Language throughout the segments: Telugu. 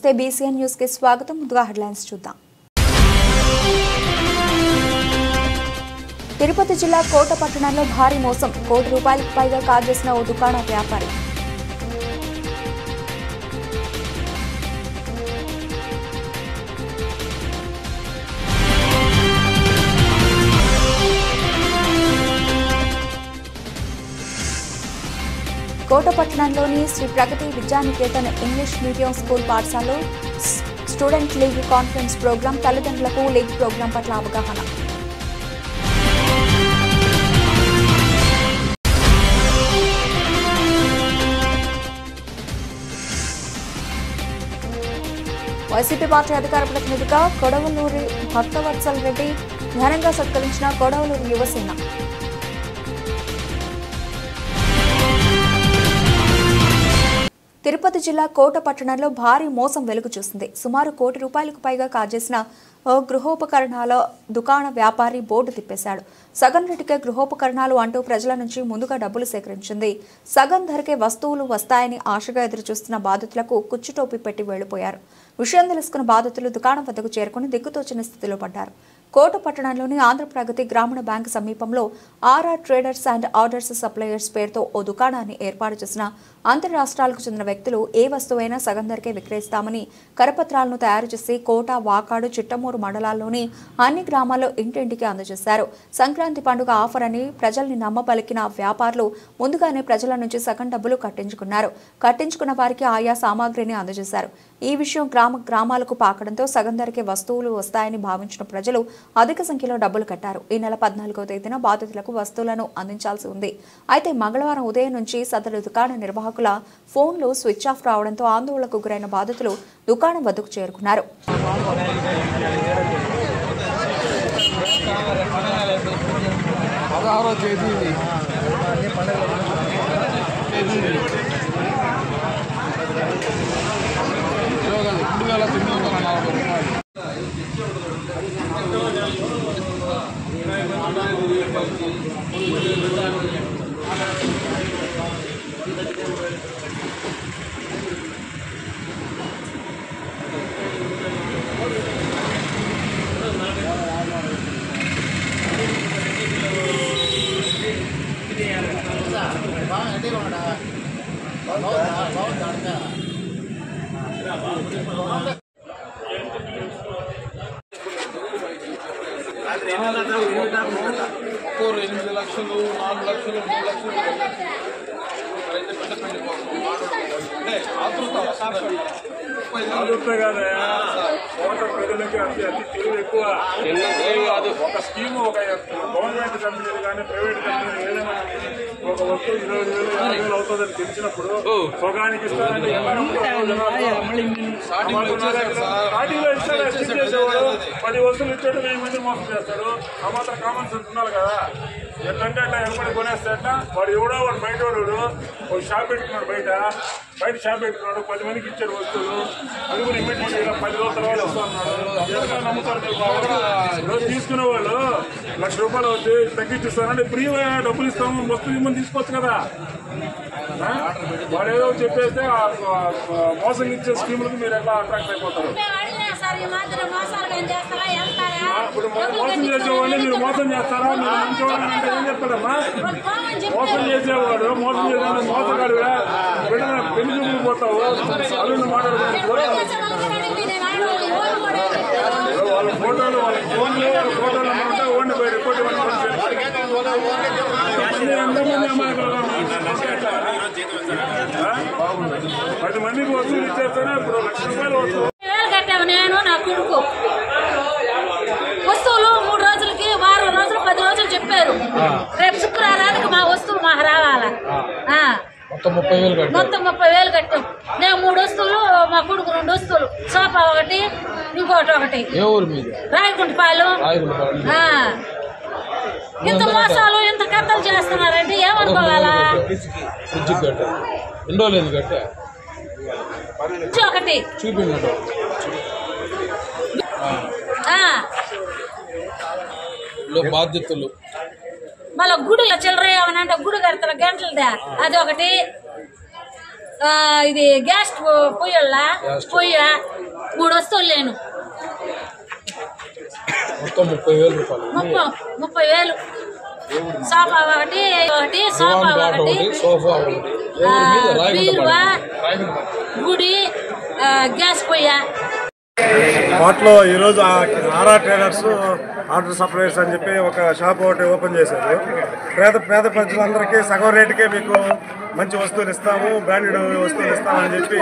నమస్తే బీసీఎన్ న్యూస్ కి స్వాగతం. ముందుగా హెడ్లైన్స్ చూద్దాం. తిరుపతి జిల్లా కోట పట్టణంలో భారీ మోసం. ₹1 కోటి పైగా కాజేసిన ఓ దుకాణ వ్యాపారి. కోట పట్టణంలోని శ్రీ ప్రగతి విద్యానికేతన్ ఇంగ్లీష్ మీడియం స్కూల్ పాఠశాలలో స్టూడెంట్ లీగ్ కాన్ఫరెన్స్ ప్రోగ్రాం, తల్లిదండ్రులకు లీగ్ ప్రోగ్రాం పట్ల అవగాహన. వైసీపీ పార్టీ అధికార ప్రతినిధిగా కొడవలూరి భక్తవత్సల్ రెడ్డి ఘనంగా సత్కరించిన కొడవలూరు యువసేన. తిరుపతి జిల్లా కోట పట్టణంలో భారీ మోసం వెలుగు చూసింది. సుమారు ₹1 కోటి పైగా కాజేసిన ఓ గృహోపకరణాల దుకాణ వ్యాపారి బోర్డు తిప్పేశాడు. సగం రేటుకే గృహోపకరణాలు అంటూ ప్రజల నుంచి ముందుగా డబ్బులు సేకరించింది. సగం ధరకే వస్తువులు వస్తాయని ఆశగా ఎదురుచూస్తున్న బాధితులకు కుచ్చుటోపి పెట్టి వెళ్లిపోయారు. విషయం తెలుసుకున్న బాధితులు దుకాణం వద్దకు చేరుకుని దిక్కుతోచిన స్థితిలో పడ్డారు. కోట పట్టణంలోని ఆంధ్రప్రగతి గ్రామీణ బ్యాంకు సమీపంలో RR traders and orders suppliers పేరుతో ఓ దుకాణాన్ని ఏర్పాటు చేసిన అంతర్ రాష్ట్రాలకు చెందిన వ్యక్తులు ఏ వస్తువైనా సగం ధరకే విక్రయిస్తామని కరపత్రాలను తయారు చేసి కోట, వాకాడు, చిట్టమూరు మండలాల్లోని అన్ని గ్రామాల్లో ఇంటింటికి అందజేశారు. సంక్రాంతి పండుగ ఆఫర్ అని ప్రజల్ని నమ్మబలికిన వ్యాపారులు ముందుగానే ప్రజల నుంచి సగం డబ్బులు కట్టించుకున్న వారికి ఆయా సామాగ్రిని అందజేశారు. ఈ విషయం గ్రామాలకు పాకడంతో సగం ధరకే వస్తువులు వస్తాయని భావించిన ప్రజలు అధిక సంఖ్యలో డబ్బులు కట్టారు. ఈ నెల 14వ తేదీన బాధితులకు వస్తువులను అందించాల్సి ఉంది. అయితే మంగళవారం ఉదయం నుంచి సదరు దుకాణ నిర్వాహకుల ఫోన్లు స్విచ్ ఆఫ్ రావడంతో ఆందోళనకు గురైన బాధితులు దుకాణం వద్దకు చేరుకున్నారు. ఒక స్కీమ్ ఒక గవర్నమెంట్ కంపెనీలు కానీ ప్రైవేట్ కంపెనీలు ఏదైనా ఒక వస్తువు 20,000 50,000 అవుతుందని తెలిసినప్పుడు సగానికి ఇస్తారని స్టార్టింగ్ లో ఇస్తాడు. ఎక్స్టెండ్ చేసేవాడు 10 వస్తువులు ఇచ్చాడు, 1000 మంది మోసం చేస్తాడు. ఆ మాత్రం కామన్ సెన్స్ ఉండాలి కదా. ఎట్లంటే అట్లా ఎవరి కొనేస్తాడ వాడు ఎవడో వాడు బయట వాడు ఒక షాప్ పెట్టుకున్నాడు, బయట షాప్ పెట్టుకున్నాడు, 10 మందికి ఇచ్చాడు వస్తువులు. అది కూడా ఇమ్మీడియట్ 10 రోజుల తర్వాత వస్తా ఉన్నాడు. ఎవరైనా నమ్ముతారు. తీసుకునే వాళ్ళు ₹1,00,000 వచ్చి తగ్గించిస్తానంటే ఫ్రీ డబ్బులు ఇస్తాము, వస్తువు ఇమ్మని తీసుకోవచ్చు కదా. వాడు ఏదో చెప్పేస్తే మోసం ఇచ్చే స్కీములకు మీరు ఎట్లా అట్రాక్ట్ అయిపోతారు. ఇప్పుడు మోసం చేసేవాడిని మీరు మోసం చేస్తారా? మీరు మంచివాడిని అంటే ఏం చెప్తారమ్మా? మోసం చేసేవాడు మోసం చేసేవాడు మోసగాడుగా పెళ్లి చూపులు పోతావు. అల్లుని మాట్లాడుకుంటూ వాళ్ళ ఫోటోలు వాళ్ళ ఫోన్లు వాళ్ళ ఫోటోలు అమ్మంటే ఓన్లీ బయట కోటి ఎంతమంది అమ్మాయిలు 10 మందికి వస్తువులు ఇచ్చేస్తేనే ఇప్పుడు ₹1,00,000 వస్తువు. నేను నా కొడుకు వస్తువులు 3 రోజులకి, వారం రోజులు, 10 రోజులు చెప్పారు. రేపు శుక్రవారానికి మా వస్తువులు మాకు రావాలా. మొత్తం 30,000 కట్టాం. నేను 3 వస్తువులు, మా కొడుకు 2 వస్తువులు, సోఫా ఒకటి, ఇంకోటి ఒకటి. రాయకుంటపాలెం. ఇంత మోసాలు ఇంత కథలు చేస్తున్నారంటే ఏమనుకోవాలా? ఒకటి బాధ్యతలు మళ్ళీ గుడిలో చిల్లర ఏమనంటే గుడి కడతారు గంటలదే, అది ఒకటి. ఇది గ్యాస్ పొయ్యల్లా పొయ్య 3 వస్తువులు లేను మొత్తం 30,000 రూపాయలు. 30,000 సోఫా ఒకటి సోఫా ఒకటి బీరువా గుడి గ్యాస్ పొయ్య. వాటిలో ఈరోజు ఆరా ట్రేడర్స్ ఆర్డర్ సప్లయర్స్ అని చెప్పి ఒక షాప్ ఒకటి ఓపెన్ చేశారు. పేద ప్రజలందరికీ సగం రేటుకే మీకు మంచి వస్తువులు ఇస్తాము, బ్రాండెడ్ వస్తువులు ఇస్తామని చెప్పి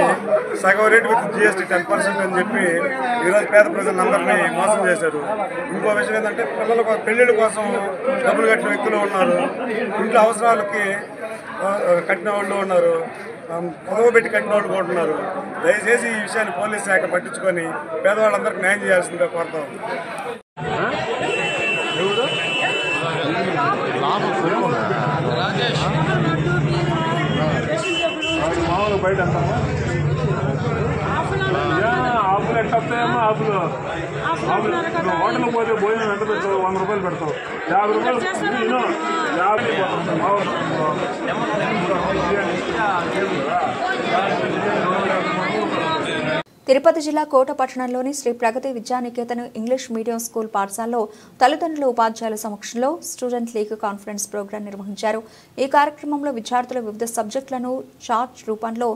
సగం రేటు విత్ GST 10% అని చెప్పి ఈరోజు పేద ప్రజలందరినీ మోసం చేశారు. ఇంకో విషయం ఏంటంటే పిల్లల పెళ్లిళ్ళ కోసం డబ్బులు కట్టిన వ్యక్తులు ఉన్నారు, ఇంట్లో అవసరాలకి కట్టిన వాళ్ళు ఉన్నారు, పెట్టి కట్టిన వాళ్ళు కూడా ఉన్నారు. దయచేసి ఈ విషయాన్ని పోలీస్ శాఖ పట్టించుకొని పేదవాళ్ళందరికీ న్యాయం చేయాల్సిందిగా కోరుతాం. మామూలు బయట ఆపులు ఎట్ట వస్తాయేమో ఆపులు హోటల్కి పోతే భోజనం ఎంత పెడతావు? 100 రూపాయలు పెడతావు, 50 రూపాయలు 50 తిరుపతి జిల్లా కోట పట్టణంలోని శ్రీ ప్రగతి విద్యానికేతన్ ఇంగ్లీష్ మీడియం స్కూల్ పాఠశాలలో తల్లిదండ్రులు ఉపాధ్యాయుల సమక్షంలో స్టూడెంట్ లీగ్ కాన్ఫరెన్స్ ప్రోగ్రాం నిర్వహించారు. ఈ కార్యక్రమంలో విద్యార్థులు వివిధ సబ్జెక్టులను చార్ట్ రూపంలో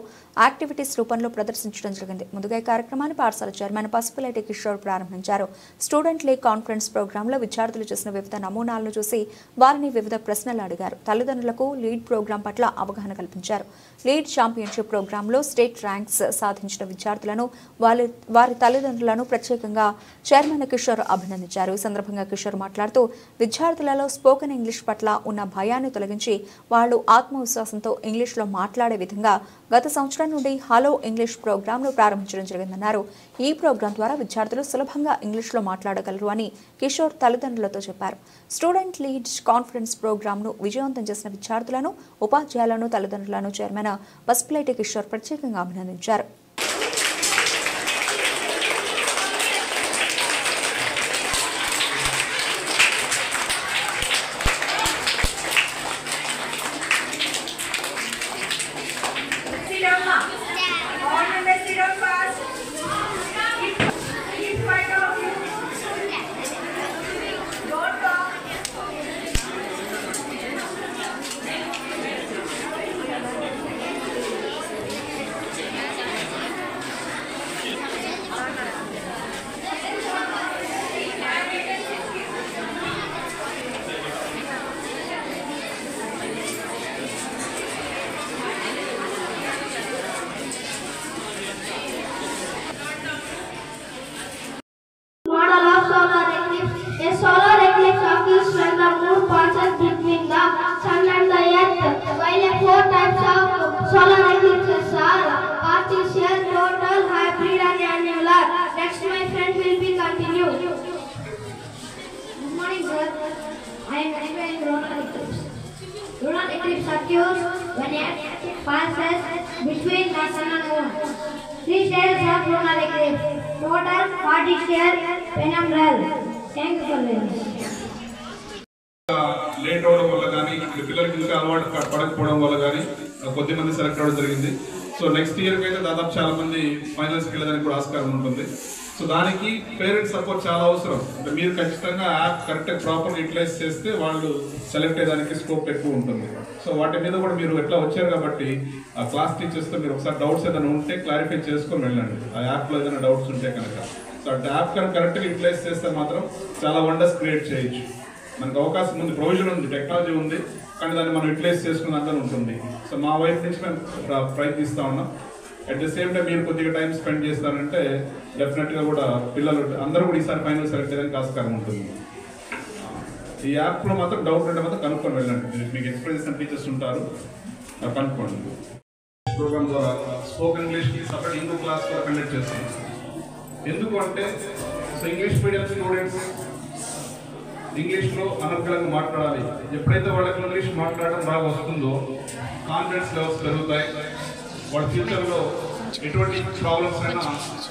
యాక్టివిటీస్ రూపంలో ప్రదర్శించడం జరిగింది. ముందుగా ఈ కార్యక్రమాన్ని పాఠశాల చైర్మన్ పసుపులేటి కిషోర్ ప్రారంభించారు. స్టూడెంట్ లీగ్ కాన్ఫరెన్స్ ప్రోగ్రాంలో విద్యార్థులు చేసిన వివిధ నమూనాలను చూసి వారిని వివిధ ప్రశ్నలు అడిగారు. తల్లిదండ్రులకు లీడ్ ప్రోగ్రాం పట్ల అవగాహన కల్పించారు. లీడ్ ఛాంపియన్షిప్ ప్రోగ్రాంలో స్టేట్ ర్యాంక్స్ సాధించిన విద్యార్థులను వారి తల్లిదండ్రులను ప్రత్యేకంగా చైర్మన్ కిషోర్ అభినందించారు. ఈ సందర్భంగా కిషోర్ మాట్లాడుతూ విద్యార్థులలో స్పోకెన్ ఇంగ్లీష్ పట్ల ఉన్న భయాన్ని తొలగించి వాళ్లు ఆత్మవిశ్వాసంతో ఇంగ్లీష్లో మాట్లాడే విధంగా గత సంవత్సరం నుండి హలో ఇంగ్లీష్ ప్రోగ్రాంను ప్రారంభించడం జరిగిందన్నారు. ఈ ప్రోగ్రాం ద్వారా విద్యార్థులు సులభంగా ఇంగ్లీష్లో మాట్లాడగలరు అని కిషోర్ తల్లిదండ్రులతో చెప్పారు. స్టూడెంట్ లీడ్ కాన్ఫరెన్స్ ప్రోగ్రాంను విజయవంతం చేసిన విద్యార్థులను, ఉపాధ్యాయులను, తల్లిదండ్రులను చైర్మన్ పసుపులేటి కిషోర్ ప్రత్యేకంగా అభినందించారు. solar eclipse occurs when the moon passes between the sun and the earth. While 4 types of solar eclipses are partial, total, hybrid and annular. Next my friend will be continued. Good morning sir. I am explaining lunar eclipse. Lunar eclipse occurs when Earth passes between the sun and moon. 3 stages of lunar eclipse. Total, partial, penumbral. Thank you for listening. Late అవడం వల్ల కానీ పిల్లలకి ఇంకా అలవాటు పడకపోవడం వల్ల కానీ కొద్దిమంది సెలెక్ట్ అవ్వడం జరిగింది. సో నెక్స్ట్ ఇయర్కి అయితే దాదాపు చాలా మంది ఫైనల్స్కి వెళ్ళడానికి కూడా ఆస్కారం ఉంటుంది. సో దానికి పేరెంట్స్ సపోర్ట్ చాలా అవసరం. అంటే మీరు ఖచ్చితంగా యాప్ కరెక్ట్గా ప్రాపర్గా యూటిలైజ్ చేస్తే వాళ్ళు సెలెక్ట్ అయ్యేదానికి స్కోప్ ఎక్కువ ఉంటుంది. సో వాటి మీద కూడా మీరు ఎట్లా వచ్చారు కాబట్టి ఆ క్లాస్ టీచర్స్తో మీరు ఒకసారి డౌట్స్ ఏదైనా ఉంటే క్లారిఫై చేసుకొని వెళ్ళండి. ఆ యాప్లో ఏదైనా డౌట్స్ ఉంటే కనుక. సో ఆ యాప్ కనుక కరెక్ట్గా యూటిలైజ్ చేస్తే మాత్రం చాలా వండర్స్ క్రియేట్ చేయొచ్చు. మనకు అవకాశం ఉంది, ప్రొవిజన్ ఉంది, టెక్నాలజీ ఉంది, కానీ దాన్ని మనం యూటిలైజ్ చేసుకున్న అందరూ ఉంటుంది. సో మా వైపు నుంచి మేము ప్రయత్నిస్తూ ఉన్నాం. అట్ ద సేమ్ టైం మీరు కొద్దిగా టైం స్పెండ్ చేస్తారంటే డెఫినెట్గా కూడా పిల్లలు అందరూ కూడా ఈసారి ఫైనల్ సెలెక్ట్ చేయడానికి ఆస్కారం ఉంటుంది. ఈ యాప్లో మాత్రం డౌట్ ఉంటే మాత్రం కనుక్కొని వెళ్ళండి. మీకు ఎక్స్ప్లెయిన్ చేసిన టీచర్స్ ఉంటారు, కనుక్కోండి. ప్రోగ్రామ్ ద్వారా స్పోకెన్ ఇంగ్లీష్కి సపరేట్ ఇంకో క్లాస్ కూడా కండక్ట్ చేస్తాం. ఎందుకు అంటే సో ఇంగ్లీష్ మీడియం స్టూడెంట్స్ ఇంగ్లీష్లో అనర్గళంగా మాట్లాడాలి. ఎప్పుడైతే వాళ్ళకి ఇంగ్లీష్ మాట్లాడడం బాగా వస్తుందో కాన్ఫిడెన్స్ లెవెల్స్ పెరుగుతాయి. వాళ్ళ ఫ్యూచర్లో ఎటువంటి ప్రాబ్లమ్స్ అయినా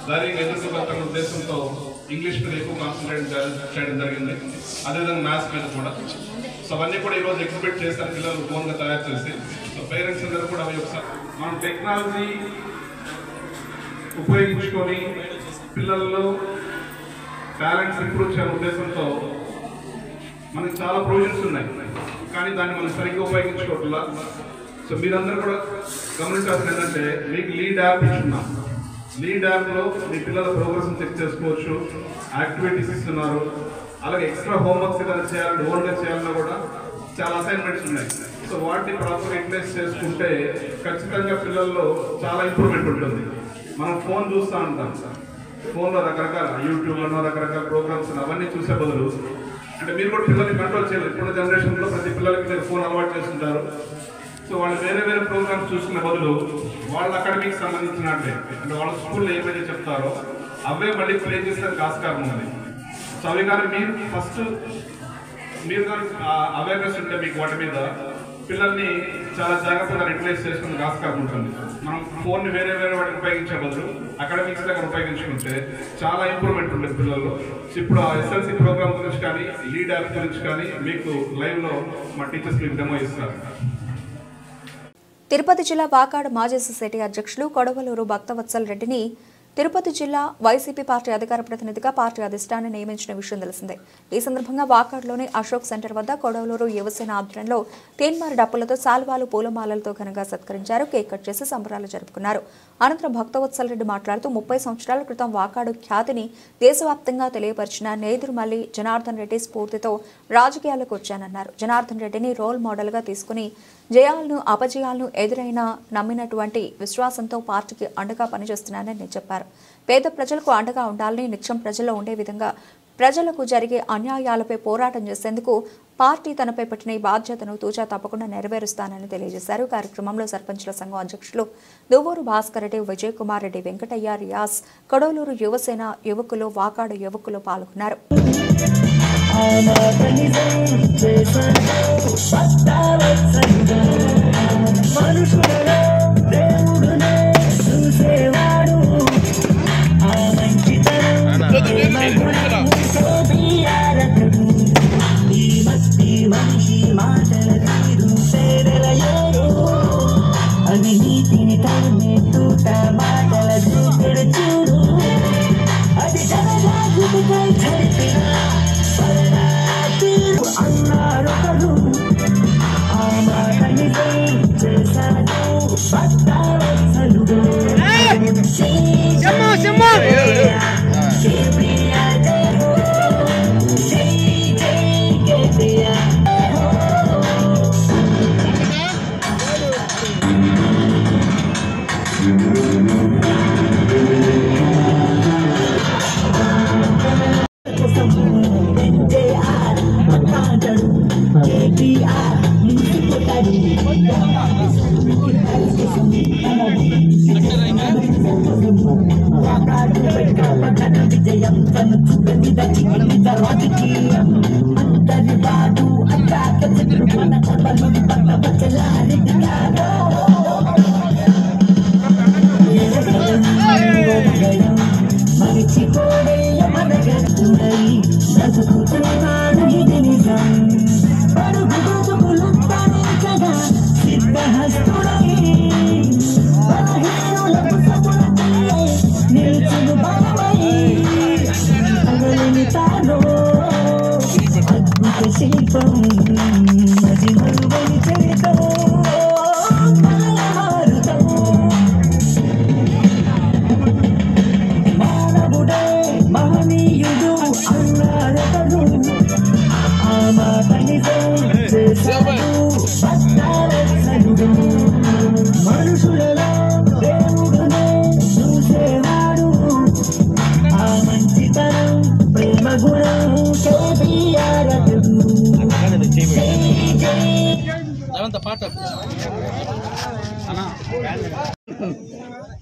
ధైర్యంగా ఎదుర్కోగలుగుతున్న ఉద్దేశంతో ఇంగ్లీష్ మీద ఎక్కువ కాన్సన్ట్రేట్ చేయడం జరిగింది, అదేవిధంగా మ్యాథ్స్ మీద కూడా. సో అవన్నీ కూడా ఈరోజు ఎక్స్పెక్ట్ చేస్తారు పిల్లలు ఫోన్గా తయారు చేసి. సో పేరెంట్స్ అందరూ కూడా అవి ఒకసారి మనం టెక్నాలజీ ఉపయోగించుకొని పిల్లల్లో టాలెంట్స్ ఇంప్రూవ్ చేయాలనే ఉద్దేశంతో మనకి చాలా ప్రొవిజన్స్ ఉన్నాయి, కానీ దాన్ని మనం సరిగ్గా ఉపయోగించుకోవట్లా. సో మీరందరూ కూడా గమనించాల్సింది ఏంటంటే మీకు లీడ్ యాప్ ఇస్తున్నాం. లీడ్ యాప్లో మీ పిల్లల ప్రోగ్రెస్ని చెక్ చేసుకోవచ్చు, యాక్టివిటీస్ ఇస్తున్నారు. అలాగే ఎక్స్ట్రా హోంవర్క్స్ ఏదైనా చేయాలంటే ఓన్గా చేయాలన్నా కూడా చాలా అసైన్మెంట్స్ ఉన్నాయి. సో వాటిని ప్రాపర్గా యూటిలైజ్ చేసుకుంటే ఖచ్చితంగా పిల్లల్లో చాలా ఇంప్రూవ్మెంట్ ఉంటుంది. మనం ఫోన్ చూస్తూ ఉంటాం, ఫోన్లో రకరకాల యూట్యూబ్లో రకరకాల ప్రోగ్రామ్స్ అవన్నీ చూసే బదులు అంటే మీరు కూడా పిల్లల్ని కంట్రోల్ చేయాలి. ఇప్పుడున్న జనరేషన్లో ప్రతి పిల్లలకి మీరు ఫోన్ అలవాటు చేస్తుంటారు. సో వాళ్ళు వేరే వేరే ప్రోగ్రామ్స్ చూసుకునే బదులు వాళ్ళ అకాడమిక్ సంబంధించినట్లే అంటే వాళ్ళ స్కూల్లో ఏమైతే చెప్తారో అవే మళ్ళీ ప్లే చేసేందుకు ఆస్కారం ఉంది. సో అవి కానీ మీరు ఫస్ట్ మీరు కానీ అవేర్నెస్ ఉంటే మీకు వాటి మీద పిల్లల్ని చాలా జాగ్రత్తగా యూటిలైజ్ చేసుకునే ఆస్కారం ఉంటుంది. మనం ఫోన్ని వేరే వేరే వాటికి ఉపయోగించే బదులు అకాడమిక్స్ దగ్గర ఉపయోగించుకుంటే చాలా ఇంప్రూవ్మెంట్ ఉంటుంది పిల్లల్లో. సో ఇప్పుడు ఆ ఎస్ఎల్సీ ప్రోగ్రామ్ గురించి కానీ లీడ్ యాప్ గురించి కానీ మీకు లైవ్లో మా టీచర్స్ మీకు డెమో ఇస్తారు. తిరుపతి జిల్లా వాకాడు మాజీ సొసైటీ అధ్యక్షులు కొడవలూరు భక్తవత్సల్ రెడ్డిని తిరుపతి జిల్లా వైసీపీ పార్టీ అధికార ప్రతినిధిగా పార్టీ అధిష్టానం నియమించిన విషయం తెలిసిందే. ఈ సందర్భంగా వాకాడులోని అశోక్ సెంటర్ వద్ద కొడవలూరు యువసేన ఆధ్వర్యంలో తీన్మార్ డప్పులతో సాల్వాలు పూలమాలలతో ఘనంగా సత్కరించారు. కేక్ కట్ చేసి సంబరాలు జరుపుకున్నారు. అనంతరం భక్తవత్సల్ రెడ్డి మాట్లాడుతూ 30 సంవత్సరాల క్రితం వాకాడు ఖ్యాతిని దేశవ్యాప్తంగా తెలియపరిచిన నేదురుమల్లి జనార్దన్ రెడ్డి స్ఫూర్తితో రాజకీయాలకు వచ్చానన్నారు. జనార్దన్ రెడ్డిని రోల్ మోడల్గా తీసుకుని జయాలను అపజయాలను ఎదురైనా నమ్మినటువంటి విశ్వాసంతో పార్టీకి అండగా పనిచేస్తున్నానని చెప్పారు. పేద ప్రజలకు అండగా ఉండాలని, నిత్యం ప్రజల్లో ఉండే విధంగా ప్రజలకు జరిగే అన్యాయాలపై పోరాటం చేసేందుకు పార్టీ తనపై పెట్టిన ఈ బాధ్యతను తూచా తప్పకుండా నెరవేరుస్తానని తెలియజేశారు. కార్యక్రమంలో సర్పంచుల సంఘం అధ్యక్షులు దువ్వూరు భాస్కర్ రెడ్డి, విజయ్ కుమార్ రెడ్డి, వెంకటయ్య, రియాస్, కొడవలూరు యువసేన యువకులు, వాకాడు యువకులు పాల్గొన్నారు.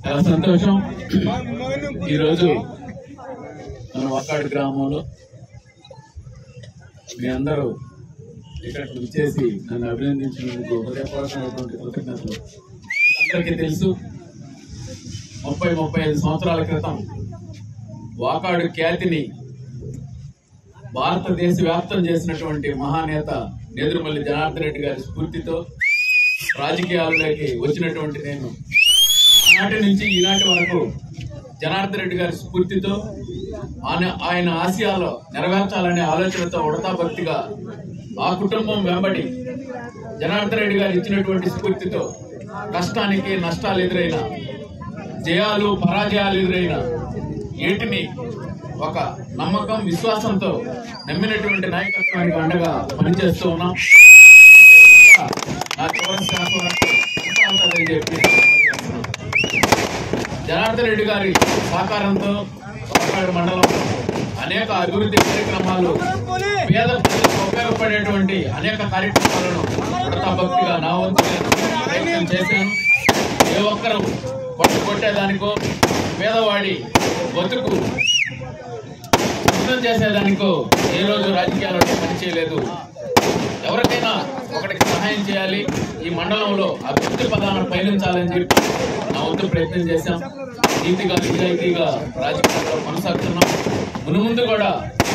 చాలా సంతోషం. ఈరోజు మన వాకాడు గ్రామంలో మీ అందరూ ఇక్కడికి వచ్చేసి నన్ను అభినందించినందుకు హృదయపూర్వకమైనటువంటి కృతజ్ఞతలు. అందరికీ తెలుసు 30-35 సంవత్సరాల క్రితం వాకాడు ఖ్యాతిని భారతదేశ వ్యాప్తం చేసినటువంటి మహానేత నేదురుమల్లి జనార్దన్ రెడ్డి గారి స్ఫూర్తితో రాజకీయాల్లోకి వచ్చినటువంటి నేను ఆనాటి నుంచి ఈనాటి వరకు జనార్దన్ రెడ్డి గారి స్ఫూర్తితో ఆయన ఆశయాలు నెరవేర్చాలనే ఆలోచనతో ఉడతా భక్తిగా ఆ కుటుంబం వెంబడి జనార్దన్ రెడ్డి గారు ఇచ్చినటువంటి స్ఫూర్తితో కష్టానికి నష్టాలు ఎదురైన జయాలు పరాజయాలు ఎదురైన ఏటిని ఒక నమ్మకం విశ్వాసంతో నమ్మినటువంటి నాయకత్వానికి అండగా పనిచేస్తూ ఉన్నాం. నా చివరి శ్వాస వరకు కొనసాగుతుందని చెప్పి జనార్దన్ రెడ్డి గారి సహకారంతో వాకాడు మండలంలో అనేక అభివృద్ధి కార్యక్రమాలు పేద ప్రజలకు ఉపయోగపడేటువంటి అనేక కార్యక్రమాలను భక్తిగా నా వంతు ప్రయత్నం చేశాను. ఏ ఒక్కరూ కొట్టేదానికో పేదవాడి బతుకు అర్థం చేసేదానికో ఏ రోజు రాజకీయాలలో పనిచేయలేదు. ఎవరికైనా ఒకటికి సహాయం చేయాలి, ఈ మండలంలో అభివృద్ధి పదాలను పయనించాలని చెప్పి నా వంతు ప్రయత్నం చేశాం. నీతిగా నిజాయితీగా రాజకీయాల్లో కొనసాగుతున్నాం. మునుముందు కూడా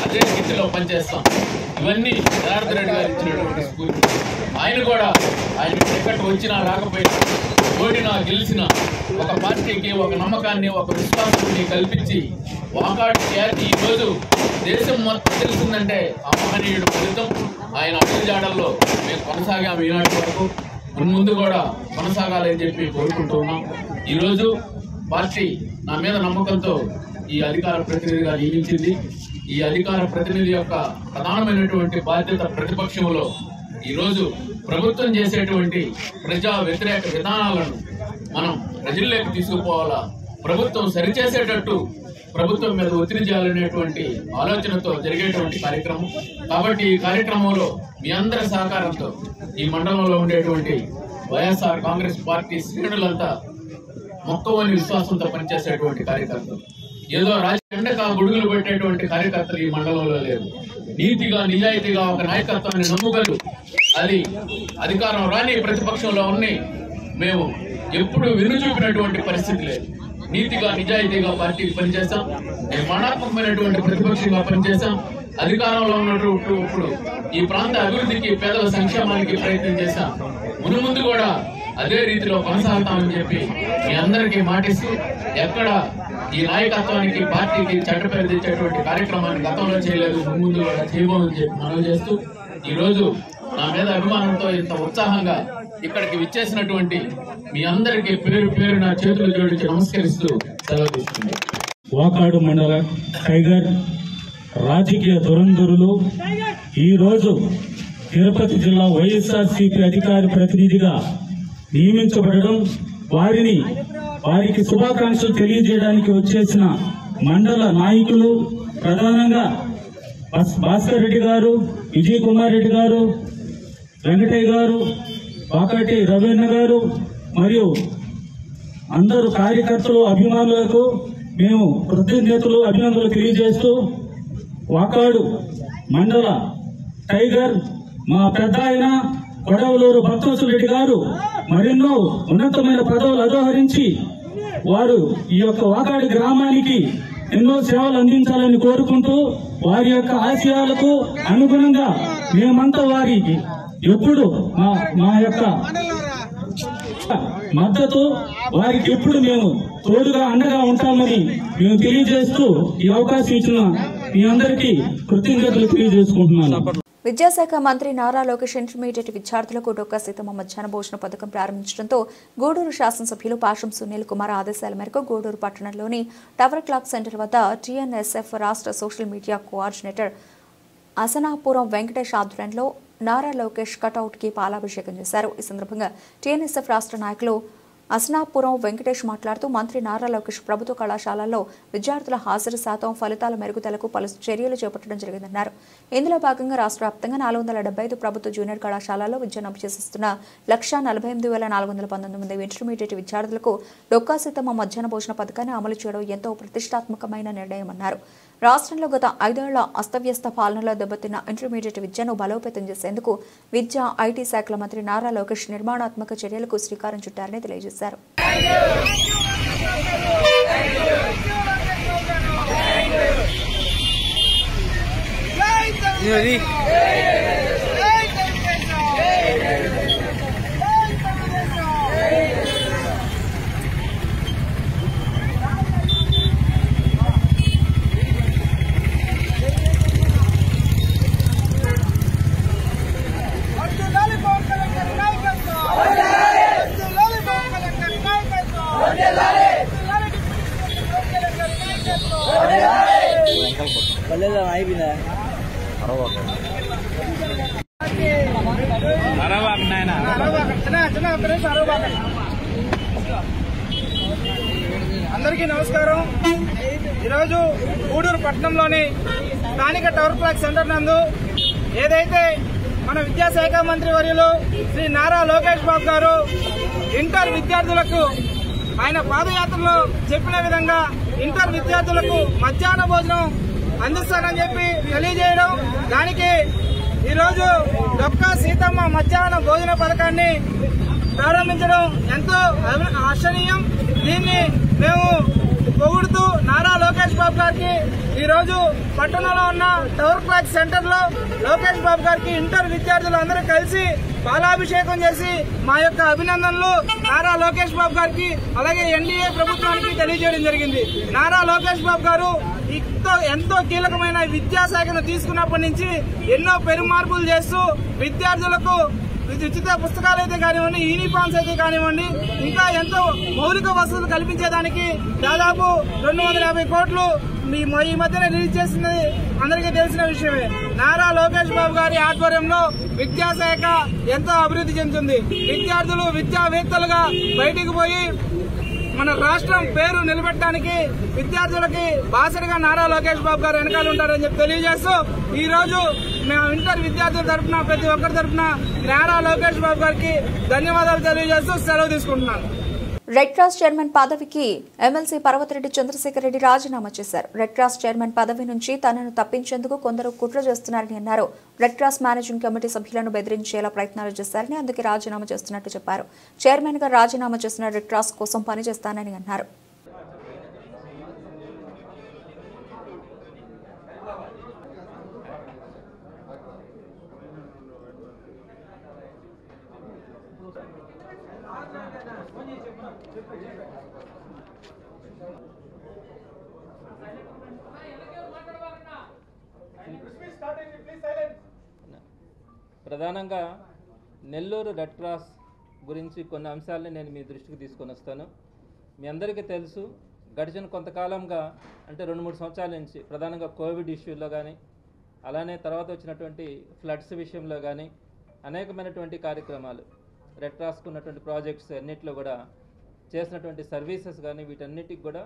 అదే స్థితిలో పనిచేస్తాం. ఇవన్నీ జనార్దన్ రెడ్డి గారు ఇచ్చినటువంటి స్ఫూర్తి. ఆయన కూడా ఆయన టికెట్ వచ్చినా రాకపోయినా ఓడినా గెలిచినా ఒక పార్టీకి ఒక నమ్మకాన్ని ఒక విశ్వాసాన్ని కల్పించి వాకాడు ఖ్యాతి ఈరోజు దేశం మొత్తం తెలిసిందంటే ఆ మహనీయుడు ఫలితం. ఆయన అడుగుజాడల్లో మేము కొనసాగాము ఈనాటి వరకు, ముందు కూడా కొనసాగాలని చెప్పి కోరుకుంటున్నాం. ఈరోజు పార్టీ నా మీద నమ్మకంతో ఈ అధికార ప్రతినిధిగా నియమించింది. ఈ అధికార ప్రతినిధి యొక్క ప్రధానమైనటువంటి బాధ్యత ప్రతిపక్షంలో ఈరోజు ప్రభుత్వం చేసేటువంటి ప్రజా వ్యతిరేక విధానాలను మనం ప్రజల్లోకి తీసుకుపోవాలా, ప్రభుత్వం సరిచేసేటట్టు ప్రభుత్వం మీద ఒత్తిడి చేయాలనేటువంటి ఆలోచనతో జరిగేటువంటి కార్యక్రమం. కాబట్టి ఈ కార్యక్రమంలో మీ అందరి సహకారంతో ఈ మండలంలో ఉండేటువంటి వైఎస్ఆర్ కాంగ్రెస్ పార్టీ శ్రేణులంతా మొక్కవని విశ్వాసంతో పనిచేసేటువంటి కార్యకర్తలు, ఏదో ఎండక గొడుగులు పెట్టేటువంటి కార్యకర్తలు ఈ మండలంలో లేరు. నీతిగా నిజాయితీగా ఒక నాయకత్వాన్ని నమ్ముగలు, అది అధికారం రాని ప్రతిపక్షంలో ఉన్ని మేము ఎప్పుడు వినుచూపినటువంటి పరిస్థితి లేదు. నీతిగా నిజాయితీగా పార్టీకి పనిచేస్తాం, నిర్మాణాత్మకమైనటువంటి ప్రతిపక్షంగా పనిచేస్తాం. అధికారంలో ఉన్నటువంటి ఇప్పుడు ఈ ప్రాంత అభివృద్ధికి పేదల సంక్షేమానికి ప్రయత్నం చేశాం. మునుముందు కూడా అదే రీతిలో కొనసాగుతామని చెప్పి మీ అందరికీ మాటిస్తూ, ఎక్కడ ఈ నాయకత్వానికి పార్టీకి చెడ్డపేరు తెచ్చేటువంటి కార్యక్రమాన్ని గతంలో చేయలేదు, ముందు కూడా చేయబోమని చెప్పి మనవి చేస్తూ, ఈరోజు నా మీద అభిమానంతో ఇంత ఉత్సాహంగా ఇక్కడికి విచ్చేసినటువంటి మీ అందరికీ పేరు పేరు నా చేతులు జోడించి నమస్కరిస్తూ సెలవు తీసుకుంది. వాకాడు మండల టైగర్ రాజకీయ దురంధరులు ఈరోజు తిరుపతి జిల్లా వైఎస్ఆర్సీపీ అధికార ప్రతినిధిగా నియమించబడడం, వారికి శుభాకాంక్షలు తెలియజేయడానికి వచ్చేసిన మండల నాయకులు, ప్రధానంగా భాస్కర్ రెడ్డి గారు, విజయ్ కుమార్ రెడ్డి గారు, వెంకటయ్య గారు, పాకాటి రవీణ గారు మరియు అందరూ కార్యకర్తలు, అభిమానులకు మేము కృతజ్ఞతలు అభినందనలు తెలియజేస్తూ, వాకాడు మండల టైగర్ మా పెద్ద ఆయన గొడవలూరు భక్తవత్సల రెడ్డి గారు మరెన్నో ఉన్నతమైన పదవులు అధిరోహరించి వారు ఈ యొక్క వాకాడు గ్రామానికి ఎన్నో సేవలు అందించాలని కోరుకుంటూ, వారి యొక్క ఆశయాలకు అనుగుణంగా మేమంతా వారికి ఎప్పుడు మా యొక్క మద్దతు, వారికి ఎప్పుడు మేము తోడుగా అండగా ఉంటామని మేము తెలియజేస్తూ ఈ అవకాశం ఇచ్చిన మీ అందరికీ కృతజ్ఞతలు తెలియజేసుకుంటున్నాను. విద్యాశాఖ మంత్రి నారా లోకేష్ ఇంటర్మీడియట్ విద్యార్థులకు డొక్కా సీతమ్మ మధ్యాహ్న భోజన పథకం ప్రారంభించడంతో గూడూరు శాసనసభ్యులు పాషం సునీల్ కుమార్ ఆదేశాల మేరకు గూడూరు పట్టణంలోని టవర్ క్లాక్ సెంటర్ వద్ద టీఎన్ఎస్ఎఫ్ రాష్ట్ర సోషల్ మీడియా కోఆర్డినేటర్ అసనాపురం వెంకటేష్ ఆధ్వర్యంలో నారా లోకేష్ కటౌట్ కి పాలాభిషేకం చేశారు. ఈ సందర్భంగా టీఎన్ఎస్ఎఫ్ రాష్ట్ర నాయకులు అసనాపురం వెంకటేష్ మాట్లాడుతూ, మంత్రి నారా లోకేష్ ప్రభుత్వ కళాశాలల్లో విద్యార్థుల హాజరు శాతం, ఫలితాల మెరుగుదలకు పలు చర్యలు చేపట్టడం జరిగిందన్నారు. ఇందులో భాగంగా రాష్ట్ర వ్యాప్తంగా 475 ప్రభుత్వ జూనియర్ కళాశాలల్లో విద్యను అభ్యసిస్తున్న 148,419 మంది ఇంటర్మీడియట్ విద్యార్థులకు డొక్కా సీతమ్మ మధ్యాహ్న భోజన పథకాన్ని అమలు చేయడం ఎంతో ప్రతిష్టాత్మకమైన నిర్ణయమన్నారు. రాష్ట్రంలో గత 5 ఏళ్ల అస్తవ్యస్త పాలనలో దెబ్బతిన్న ఇంటర్మీడియట్ విద్యను బలోపేతం చేసేందుకు విద్యా ఐటీ శాఖల మంత్రి నారా లోకేష్ నిర్మాణాత్మక చర్యలకు శ్రీకారం చుట్టారని తెలియజేశారు. అందరికీ నమస్కారం. ఈరోజు గూడూరు పట్టణంలోని స్థానిక టవర్ ప్లాక్ సెంటర్ నందు ఏదైతే మన విద్యాశాఖ మంత్రి వర్యులు శ్రీ నారా లోకేష్ బాబు గారు ఇంటర్ విద్యార్థులకు ఆయన పాదయాత్రలో చెప్పిన విధంగా ఇంటర్ విద్యార్థులకు మధ్యాహ్న భోజనం అందిస్తానని చెప్పి తెలియజేయడం, దానికి ఈరోజు డొక్కా సీతమ్మ మధ్యాహ్న భోజన పథకాన్ని ప్రారంభించడం ఎంతో హర్షణీయం. దీన్ని మేము పొగుడుతూ నారా లోకేష్ బాబు గారికి ఈరోజు పట్టణంలో ఉన్న టవర్ క్లాక్ సెంటర్ లో లోకేష్ బాబు గారికి ఇంటర్ విద్యార్థులు అందరూ కలిసి పాలాభిషేకం చేసి మా యొక్క అభినందనలు నారా లోకేష్ బాబు గారికి అలాగే ఎన్డీఏ ప్రభుత్వానికి తెలియజేయడం జరిగింది. నారా లోకేష్ బాబు గారు ఎంతో కీలకమైన విద్యాశాఖను తీసుకున్నప్పటి నుంచి ఎన్నో పెరుమార్పులు చేస్తూ విద్యార్థులకు ఉచిత పుస్తకాలు అయితే కానివ్వండి, యూనిఫామ్స్ అయితే కానివ్వండి, ఇంకా ఎంతో మౌలిక వసతులు కల్పించేదానికి దాదాపు 250 కోట్లు ఈ మధ్యన రిలీజ్ చేసింది అందరికీ తెలిసిన విషయమే. నారా లోకేష్ బాబు గారి ఆధ్వర్యంలో విద్యాశాఖ ఎంతో అభివృద్ధి చెందుతుంది. విద్యార్థులు విద్యావేత్తలుగా బయటికి పోయి మన రాష్ట్రం పేరు నిలబెట్టడానికి విద్యార్థులకి బాసరిగా నారా లోకేష్ బాబు గారు వెనకాల ఉంటారని చెప్పి తెలియజేస్తూ ఈ రోజు మేము ఇంటర్ విద్యార్థుల తరఫున ప్రతి ఒక్కరి తరఫున నారా లోకేష్ బాబు గారికి ధన్యవాదాలు తెలియజేస్తూ సెలవు తీసుకుంటున్నాను. రెడ్ క్రాస్ చైర్మన్ పదవికి ఎమ్మెల్సీ పర్వతిరెడ్డి చంద్రశేఖర్ రెడ్డి రాజీనామా చేశారు. రెడ్ క్రాస్ చైర్మన్ పదవి నుంచి తనను తప్పించేందుకు కొందరు కుట్ర చేస్తున్నారని అన్నారు. రెడ్ క్రాస్ మేనేజింగ్ కమిటీ సభ్యులను బెదిరించేలా ప్రయత్నాలు చేశారని, అందుకే రాజీనామా చేస్తున్నట్టు చెప్పారు. చైర్మన్ గా రాజీనామా చేసిన రెడ్ క్రాస్ కోసం పనిచేస్తానని అన్నారు. ప్రధానంగా నెల్లూరు రెడ్ క్రాస్ గురించి కొన్ని అంశాలని నేను మీ దృష్టికి తీసుకొని వస్తాను. మీ అందరికీ తెలుసు, గడిచిన కొంతకాలంగా అంటే 2-3 సంవత్సరాల నుంచి ప్రధానంగా కోవిడ్ ఇష్యూలో కానీ అలానే తర్వాత వచ్చినటువంటి ఫ్లడ్స్ విషయంలో కానీ అనేకమైనటువంటి కార్యక్రమాలు రెడ్ క్రాస్కు ఉన్నటువంటి ప్రాజెక్ట్స్ అన్నింటిలో కూడా చేసినటువంటి సర్వీసెస్ కానీ వీటన్నిటికి కూడా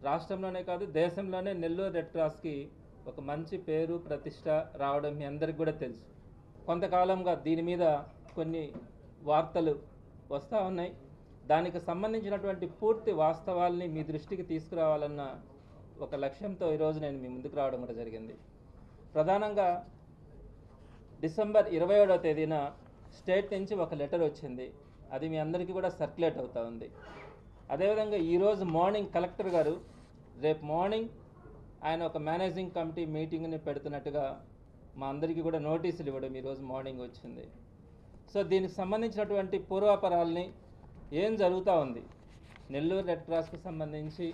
రాష్ట్రంలోనే కాదు దేశంలోనే నెల్లూరు రెడ్ క్రాస్కి ఒక మంచి పేరు ప్రతిష్ట రావడం మీ అందరికి కూడా తెలుసు. కొంతకాలంగా దీని మీద కొన్ని వార్తలు వస్తూ ఉన్నాయి. దానికి సంబంధించినటువంటి పూర్తి వాస్తవాల్ని మీ దృష్టికి తీసుకురావాలన్న ఒక లక్ష్యంతో ఈరోజు నేను మీ ముందుకు రావడం కూడా జరిగింది. ప్రధానంగా డిసెంబర్ 27వ తేదీన స్టేట్ నుంచి ఒక లెటర్ వచ్చింది. అది మీ అందరికీ కూడా సర్క్యులేట్ అవుతూ ఉంది. అదేవిధంగా ఈరోజు మార్నింగ్ కలెక్టర్ గారు రేపు మార్నింగ్ ఆయన ఒక మేనేజింగ్ కమిటీ మీటింగ్ని పెడుతున్నట్టుగా మా అందరికీ కూడా నోటీసులు ఇవ్వడం ఈరోజు మార్నింగ్ వచ్చింది. సో దీనికి సంబంధించినటువంటి పూర్వాపరాల్ని ఏం జరుగుతూ ఉంది, నెల్లూరు రెడ్ క్రాస్కి సంబంధించి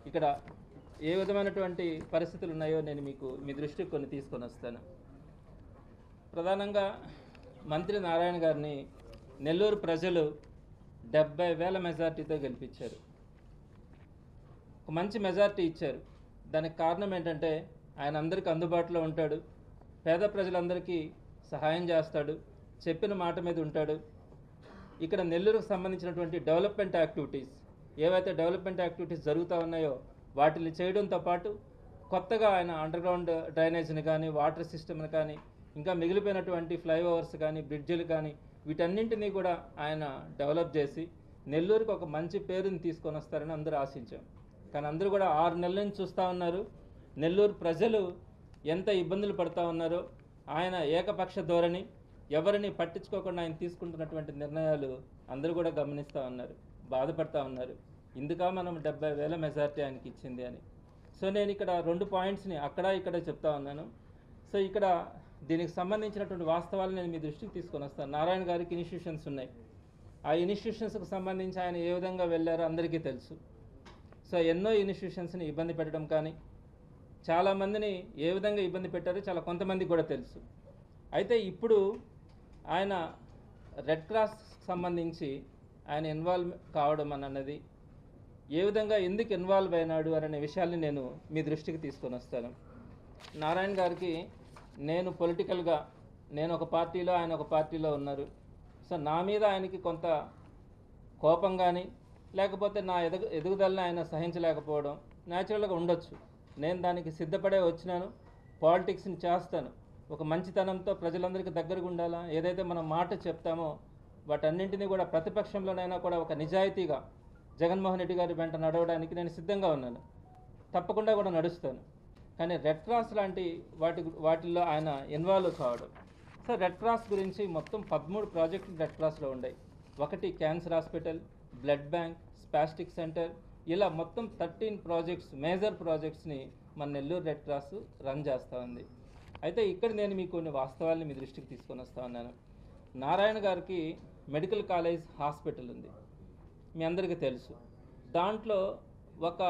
ఇక్కడ ఏ విధమైనటువంటి పరిస్థితులు ఉన్నాయో నేను మీకు మీ దృష్టికి కొన్ని తీసుకొని వస్తాను. ప్రధానంగా మంత్రి నారాయణ గారిని నెల్లూరు ప్రజలు 70,000 మెజార్టీతో గెలిపించారు. ఒక మంచి మెజార్టీ ఇచ్చారు. దానికి కారణం ఏంటంటే ఆయన అందరికీ అందుబాటులో ఉంటాడు, పేద ప్రజలందరికీ సహాయం చేస్తాడు, చెప్పిన మాట మీద ఉంటాడు. ఇక్కడ నెల్లూరుకు సంబంధించినటువంటి డెవలప్మెంట్ యాక్టివిటీస్ ఏవైతే డెవలప్మెంట్ యాక్టివిటీస్ జరుగుతూ ఉన్నాయో వాటిని చేయడంతో పాటు కొత్తగా ఆయన అండర్గ్రౌండ్ డ్రైనేజ్ని కానీ వాటర్ సిస్టమ్ని కానీ ఇంకా మిగిలిపోయినటువంటి ఫ్లైఓవర్స్ కానీ బ్రిడ్జిలు కానీ వీటన్నింటినీ కూడా ఆయన డెవలప్ చేసి నెల్లూరుకి ఒక మంచి పేరుని తీసుకొని వస్తారని అందరూ ఆశించాం. కానీ అందరూ కూడా 6 నెలల నుంచి చూస్తూ ఉన్నారు నెల్లూరు ప్రజలు ఎంత ఇబ్బందులు పడుతూ ఉన్నారో. ఆయన ఏకపక్ష ధోరణి, ఎవరిని పట్టించుకోకుండా ఆయన తీసుకుంటున్నటువంటి నిర్ణయాలు అందరూ కూడా గమనిస్తూ ఉన్నారు, బాధపడుతూ ఉన్నారు. ఇందుక మనం 70,000 మెజార్టీ ఆయనకి ఇచ్చింది అని. సో నేను ఇక్కడ 2 పాయింట్స్ని అక్కడ ఇక్కడ చెప్తా ఉన్నాను. సో సో ఇక్కడ దీనికి సంబంధించినటువంటి వాస్తవాలు నేను మీ దృష్టికి తీసుకొని వస్తాను. నారాయణ గారికి ఇన్స్టిట్యూషన్స్ ఉన్నాయి. ఆ ఇన్స్టిట్యూషన్స్కి సంబంధించి ఆయన ఏ విధంగా వెళ్ళారో అందరికీ తెలుసు. సో ఎన్నో ఇన్స్టిట్యూషన్స్ని ఇబ్బంది పెట్టడం కానీ, చాలామందిని ఏ విధంగా ఇబ్బంది పెట్టారో చాలా కొంతమందికి కూడా తెలుసు. అయితే ఇప్పుడు ఆయన రెడ్ క్రాస్ సంబంధించి ఆయన ఇన్వాల్వ్ కావడం అన్నది, ఏ విధంగా ఎందుకు ఇన్వాల్వ్ అయినాడు అనే విషయాల్ని నేను మీ దృష్టికి తీసుకొని వస్తాను. నారాయణ గారికి నేను పొలిటికల్గా, నేను ఒక పార్టీలో, ఆయన ఒక పార్టీలో ఉన్నారు. సో నా మీద ఆయనకి కొంత కోపం కానీ, లేకపోతే నా ఎదుగుదలని ఆయన సహించలేకపోవడం న్యాచురల్గా ఉండొచ్చు. నేను దానికి సిద్ధపడే వచ్చినాను. పాలిటిక్స్ని చేస్తాను. ఒక మంచితనంతో ప్రజలందరికీ దగ్గరగా ఉండాలా, ఏదైతే మనం మాట చెప్తామో వాటన్నింటినీ కూడా ప్రతిపక్షంలోనైనా కూడా ఒక నిజాయితీగా జగన్మోహన్ రెడ్డి గారి వెంట నడవడానికి నేను సిద్ధంగా ఉన్నాను. తప్పకుండా కూడా నడుస్తాను. కానీ రెడ్ క్రాస్ లాంటి వాటిల్లో ఆయన ఇన్వాల్వ్ కావడం. సో రెడ్ క్రాస్ గురించి మొత్తం 13 ప్రాజెక్టులు రెడ్ క్రాస్లో ఉన్నాయి. ఒకటి cancer hospital, blood bank, spastic centre, ఇలా మొత్తం 13 ప్రాజెక్ట్స్, మేజర్ ప్రాజెక్ట్స్ని మన నెల్లూరు రెడ్ క్రాస్ రన్ చేస్తూ ఉంది. అయితే ఇక్కడ నేను మీకు కొన్ని వాస్తవాల్ని మీ దృష్టికి తీసుకొని వస్తూ ఉన్నాను. నారాయణ గారికి మెడికల్ కాలేజ్ హాస్పిటల్ ఉంది, మీ అందరికీ తెలుసు. దాంట్లో ఒక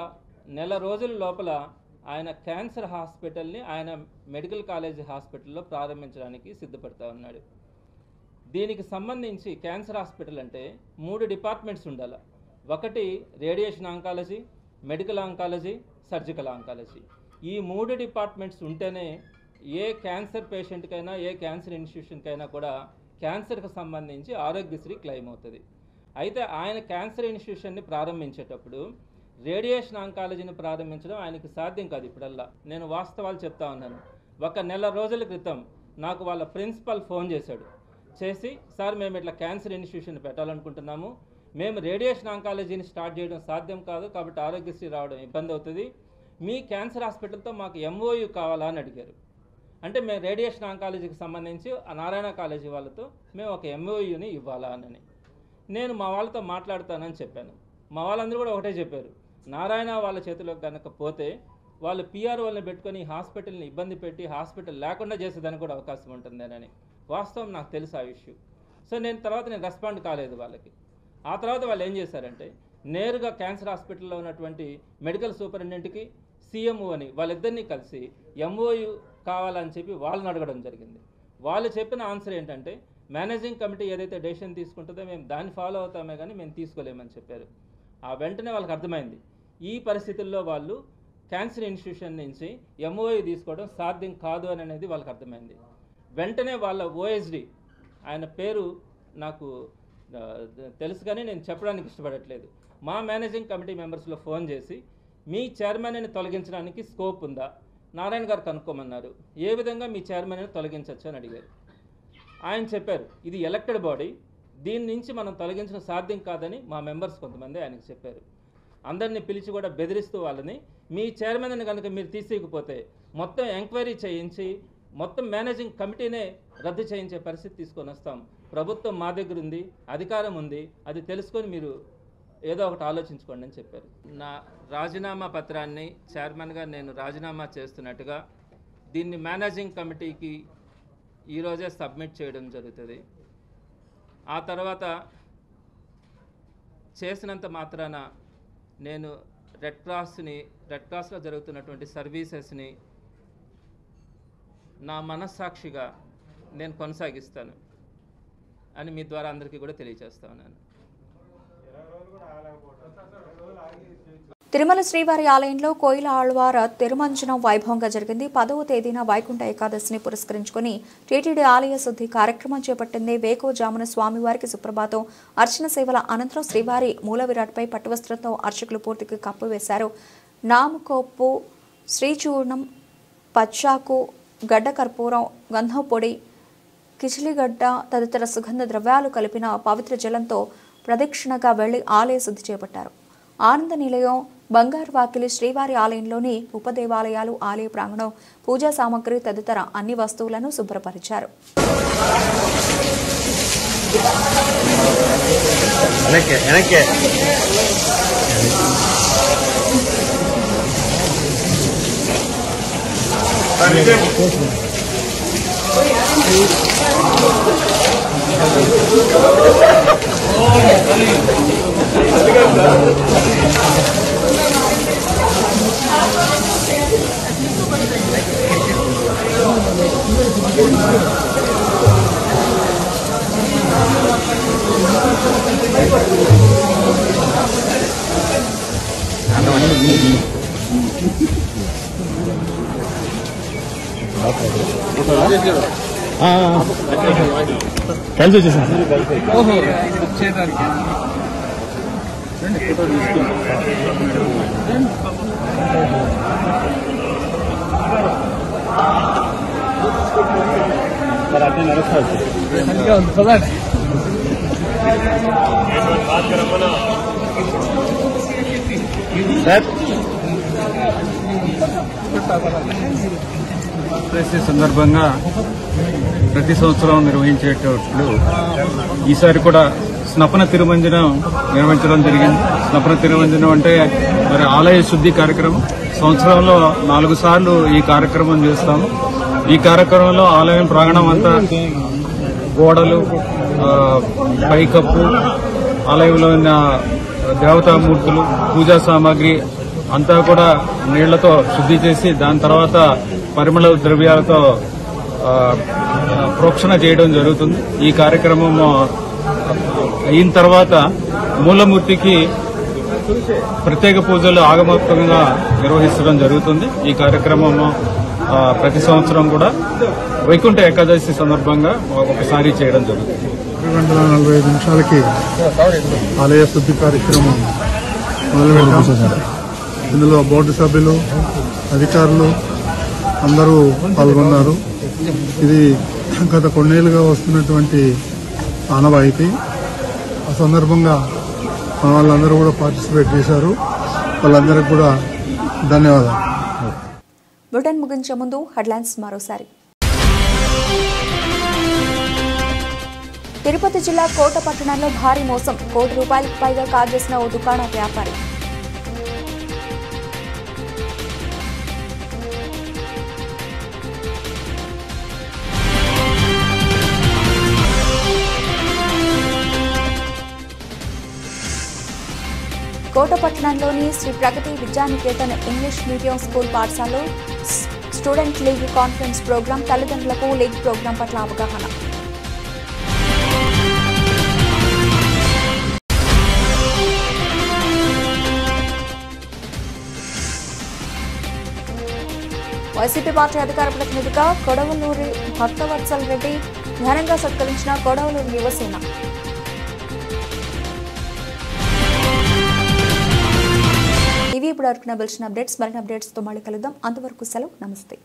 నెల రోజుల లోపల ఆయన క్యాన్సర్ హాస్పిటల్ని ఆయన మెడికల్ కాలేజ్ హాస్పిటల్లో ప్రారంభించడానికి సిద్ధపడుతూ ఉన్నాడు. దీనికి సంబంధించి క్యాన్సర్ హాస్పిటల్ అంటే 3 డిపార్ట్మెంట్స్ ఉండాలి. ఒకటి radiation oncology, medical oncology, surgical oncology. ఈ 3 డిపార్ట్మెంట్స్ ఉంటేనే ఏ క్యాన్సర్ పేషెంట్కైనా, ఏ క్యాన్సర్ ఇన్స్టిట్యూషన్కైనా కూడా క్యాన్సర్కి సంబంధించి ఆరోగ్యశ్రీ క్లెయిమ్ అవుతుంది. అయితే ఆయన క్యాన్సర్ ఇన్స్టిట్యూషన్ని ప్రారంభించేటప్పుడు రేడియేషన్ ఆంకాలజీని ప్రారంభించడం ఆయనకి సాధ్యం కాదు. ఇప్పుడల్లా నేను వాస్తవాలు చెప్తా ఉన్నాను. ఒక నెల రోజుల క్రితం నాకు వాళ్ళ ప్రిన్సిపల్ ఫోన్ చేశాడు. చేసి, సార్ మేము ఇట్లా క్యాన్సర్ ఇన్స్టిట్యూషన్ పెట్టాలనుకుంటున్నాము, మేము రేడియేషన్ ఆంకాలజీని స్టార్ట్ చేయడం సాధ్యం కాదు, కాబట్టి ఆరోగ్యశ్రీ రావడం ఇబ్బంది అవుతుంది, మీ క్యాన్సర్ హాస్పిటల్తో మాకు MOU కావాలా అని అడిగారు. అంటే మేము రేడియేషన్ ఆంకాలజీకి సంబంధించి నారాయణ కాలేజీ వాళ్ళతో మేము ఒక MOUని ఇవ్వాలా అని నేను మా వాళ్ళతో మాట్లాడతానని చెప్పాను. మా వాళ్ళందరూ కూడా ఒకటే చెప్పారు, నారాయణ వాళ్ళ చేతిలోకి కనుక పోతే వాళ్ళు PROని పెట్టుకొని హాస్పిటల్ని ఇబ్బంది పెట్టి హాస్పిటల్ లేకుండా చేసేదానికి కూడా అవకాశం ఉంటుందేనని. వాస్తవం నాకు తెలుసు ఆ ఇష్యూ. సో నేను రెస్పాండ్ కాలేదు వాళ్ళకి. ఆ తర్వాత వాళ్ళు ఏం చేశారంటే నేరుగా క్యాన్సర్ హాస్పిటల్లో ఉన్నటువంటి మెడికల్ సూపరింటెండెంట్కి, CMOని వాళ్ళిద్దరినీ కలిసి MOU కావాలని చెప్పి వాళ్ళని అడగడం జరిగింది. వాళ్ళు చెప్పిన ఆన్సర్ ఏంటంటే మేనేజింగ్ కమిటీ ఏదైతే డెసిషన్ తీసుకుంటుందో మేము దాన్ని ఫాలో అవుతామే కానీ మేము తీసుకోలేమని చెప్పారు. ఆ వెంటనే వాళ్ళకి అర్థమైంది ఈ పరిస్థితుల్లో వాళ్ళు క్యాన్సర్ ఇన్స్టిట్యూషన్ నుంచి MOU తీసుకోవడం సాధ్యం కాదు అని అనేది వాళ్ళకి అర్థమైంది. వెంటనే వాళ్ళ OSD, ఆయన పేరు నాకు తెలుసు కానీ నేను చెప్పడానికి ఇష్టపడట్లేదు, మా మేనేజింగ్ కమిటీ మెంబర్స్లో ఫోన్ చేసి మీ చైర్మన్ని తొలగించడానికి స్కోప్ ఉందా, నారాయణ గారు కనుక్కోమన్నారు. ఏ విధంగా మీ చైర్మన్ని తొలగించవచ్చు అని అడిగారు. ఆయన చెప్పారు, ఇది ఎలక్టెడ్ బాడీ, దీని నుంచి మనం తొలగించడం సాధ్యం కాదని మా మెంబర్స్ కొంతమంది ఆయనకు చెప్పారు. అందరినీ పిలిచి కూడా బెదిరిస్తూ వాళ్ళని, మీ చైర్మన్ని కనుక మీరు తీసేయకపోతే మొత్తం ఎంక్వైరీ చేయించి మొత్తం మేనేజింగ్ కమిటీనే రద్దు చేయించే పరిస్థితి తీసుకొని వస్తాం. ప్రభుత్వం మా దగ్గర ఉంది, అధికారం ఉంది, అది తెలుసుకొని మీరు ఏదో ఒకటి ఆలోచించుకోండి అని చెప్పారు. నా రాజీనామా పత్రాన్ని చైర్మన్గా నేను రాజీనామా చేస్తున్నట్టుగా దీన్ని మేనేజింగ్ కమిటీకి ఈరోజే సబ్మిట్ చేయడం జరుగుతుంది. ఆ తర్వాత చేసినంత మాత్రాన నేను రెడ్ క్రాస్లో జరుగుతున్నటువంటి సర్వీసెస్ని నా మనస్సాక్షిగా నేను కొనసాగిస్తాను అని మీ ద్వారా అందరికీ కూడా తెలియజేస్తా ఉన్నాను. తిరుమల శ్రీవారి ఆలయంలో కోయిల ఆళ్వార్ తిరుమంజనం వైభవంగా జరిగింది. 10వ తేదీన వైకుంఠ ఏకాదశిని పురస్కరించుకుని టీటీడీ ఆలయ శుద్ధి కార్యక్రమం చేపట్టింది. వేకోజామున స్వామివారికి సుప్రభాతం, అర్చన సేవల అనంతరం శ్రీవారి మూల విరాట్పై పట్టువస్త్రంతో అర్చకులు పూర్తిగా కప్పివేశారు. నామకోప్పు, శ్రీచూర్ణం, పచ్చాకు, గడ్డ కర్పూరం, గంధం పొడి, కిచిలిగడ్డ తదితర సుగంధ ద్రవ్యాలు కలిపిన పవిత్ర జలంతో ప్రదక్షిణగా వెళ్లి ఆలయ శుద్ధి చేపట్టారు. ఆనంద నిలయం, బంగారు వాకిలి, శ్రీవారి ఆలయంలోని ఉపదేవాలయాలు, ఆలయ ప్రాంగణం, పూజా సామగ్రి తదితర అన్ని వస్తువులను శుభ్రపరిచారు. కలిసి వచ్చేసాను సందర్భంగా ప్రతి సంవత్సరం నిర్వహించేటట్లు ఈసారి కూడా స్నపన తిరుమంజనం నిర్వహించడం జరిగింది. స్నపన తిరుమంజనం అంటే మరి ఆలయ శుద్ధి కార్యక్రమం. సంవత్సరంలో 4 సార్లు ఈ కార్యక్రమం చేస్తాము. ఈ కార్యక్రమంలో ఆలయం ప్రాంగణం అంతా గోడలు, పైకప్పు, ఆలయంలో ఉన్న దేవతామూర్తులు, పూజా సామాగ్రి అంతా కూడా నీళ్లతో శుద్ధి చేసి దాని తర్వాత పరిమళ ద్రవ్యాలతో ప్రోక్షణ చేయడం జరుగుతుంది. ఈ కార్యక్రమం అయిన తర్వాత మూలమూర్తికి ప్రత్యేక పూజలు ఆగమోక్తంగా నిర్వహించడం జరుగుతుంది. ఈ కార్యక్రమం ప్రతి సంవత్సరం కూడా వైకుంఠ ఏకాదశి సందర్భంగా ఒకసారి చేయడం జరుగుతుంది. 2:45 నిమిషాలకి ఆలయ శుద్ధి కార్యక్రమం మొదలుపెట్టాం. ఇందులో బోర్డు సభ్యులు, అధికారులు అందరూ పాల్గొన్నారు. ఇది గత కొన్నేళ్లుగా వస్తున్నటువంటి ఆనవాయితీ. ఆ సందర్భంగా వాళ్ళందరూ కూడా పార్టిసిపేట్ చేశారు. వాళ్ళందరికీ కూడా ధన్యవాదాలు. బులెటిన్ ముగించే ముందు హెడ్లైన్స్ మరోసారి. తిరుపతి జిల్లా కోట పట్టణంలో భారీ మోసం. ₹1 కోటి పైగా కాజేసిన ఓ దుకాణ వ్యాపారి. కోట పట్టణంలోని శ్రీ ప్రగతి విద్యానికేతన్ ఇంగ్లీష్ మీడియం స్కూల్ పాఠశాలలో స్టూడెంట్ లీగ్ కాన్ఫరెన్స్ ప్రోగ్రాం. తల్లిదండ్రులకు లీగ్ ప్రోగ్రాం పట్ల అవగాహన. వైసీపీ పార్టీ అధికార ప్రతినిధిగా కొడవలూరి భక్తవత్సల్ రెడ్డి ఘనంగా సత్కరించిన కొడవలూరు యువసేన. ఇవి ఇప్పుడు వరకు నా బులెటిన్ అప్డేట్స్. మరిన్ని అప్డేట్స్తో మళ్ళీ కలుద్దాం. అంతవరకు సెలవు. నమస్తే.